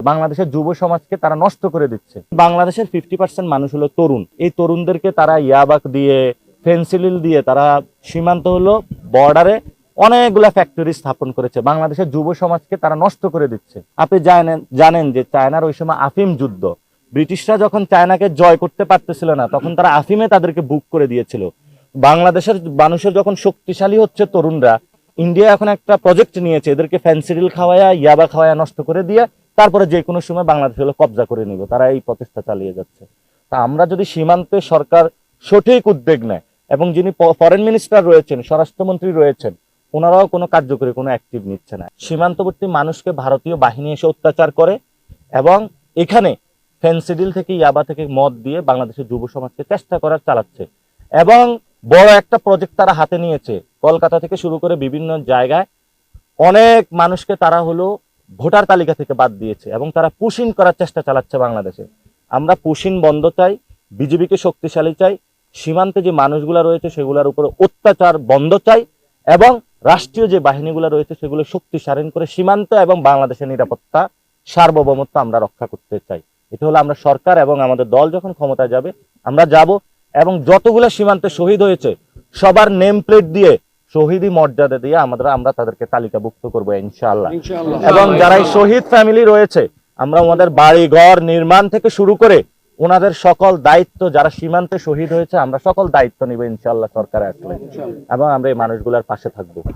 বাংলাদেশের যুব সমাজকে তারা নষ্ট করে দিচ্ছে। বাংলাদেশের 50% মানুষ হলো তরুণ। এই তরুণদেরকে তারা ইয়াবাক দিয়ে, ফেন্সিডিল দিয়ে তারা সীমান্ত হলো বর্ডারে অনেকগুলা ফ্যাক্টরি স্থাপন করেছে। বাংলাদেশের যুব সমাজকে তারা নষ্ট করে দিচ্ছে। আপনি জানেন যে চায়নার ওই সময় আফিম যুদ্ধ, ব্রিটিশরা যখন চায়নাকে জয় করতে পারতেছিল না, তখন তারা আফিমে তাদেরকে বুক করে দিয়েছিল। বাংলাদেশের মানুষের যখন শক্তিশালী হচ্ছে তরুণরা, ইন্ডিয়া এখন একটা প্রজেক্ট নিয়েছে, এদেরকে ফেন্সিডিল খাওয়ায়া, ইয়াবা খাওয়ায়া নষ্ট করে দিয়ে তারপরে যে কোনো সময় বাংলাদেশ হলো কবজা করে নিব। তারা এই প্রচেষ্টা চালিয়ে যাচ্ছে। তা আমরা যদি সীমান্তে সরকার সঠিক উদ্যোগ নেয় এবং যিনি ফরেন মিনিস্টার রয়েছেন, স্বরাষ্ট্রমন্ত্রী রয়েছেন, ওনারাও কোনো কার্যকরী কোনো অ্যাক্টিভ নিচ্ছে না। সীমান্তবর্তী মানুষকে ভারতীয় বাহিনী এসে অত্যাচার করে এবং এখানে ফেন্সিডিল থেকে, ইয়াবা থেকে মদ দিয়ে বাংলাদেশের যুব সমাজকে চেষ্টা করার চালাচ্ছে। এবং বড় একটা প্রজেক্ট তারা হাতে নিয়েছে, কলকাতা থেকে শুরু করে বিভিন্ন জায়গায় অনেক মানুষকে তারা হলো ভোটার তালিকা থেকে বাদ দিয়েছে এবং তারা পুশিং করার চেষ্টা চালাচ্ছে বাংলাদেশে। আমরা পুশিং বন্ধ চাই, বিজেপিকে শক্তিশালী চাই, সীমান্তে যে মানুষগুলা রয়েছে সেগুলোর উপরে অত্যাচার বন্ধ চাই এবং রাষ্ট্রীয় যে বাহিনীগুলো রয়েছে সেগুলো শক্তিশালী করে সীমান্ত এবং বাংলাদেশের নিরাপত্তা সার্বভৌমত্ব আমরা রক্ষা করতে চাই। এটা হলো আমরা সরকার এবং আমাদের দল যখন ক্ষমতায় যাবে আমরা যাব এবং যতগুলো সীমান্তে শহীদ হয়েছে সবার নেম প্লেট দিয়ে, শহীদি মর্যাদা দিয়ে আমরা তাদেরকে তালিকাভুক্ত করবো ইনশাআল্লাহ। এবং যারা শহীদ ফ্যামিলি রয়েছে, আমরা ওনাদের বাড়ি ঘর নির্মাণ থেকে শুরু করে ওনাদের সকল দায়িত্ব, যারা সীমান্তে শহীদ হয়েছে আমরা সকল দায়িত্ব নিব ইনশাআল্লাহ সরকারে আসলে, এবং আমরা এই মানুষগুলোর পাশে থাকবো।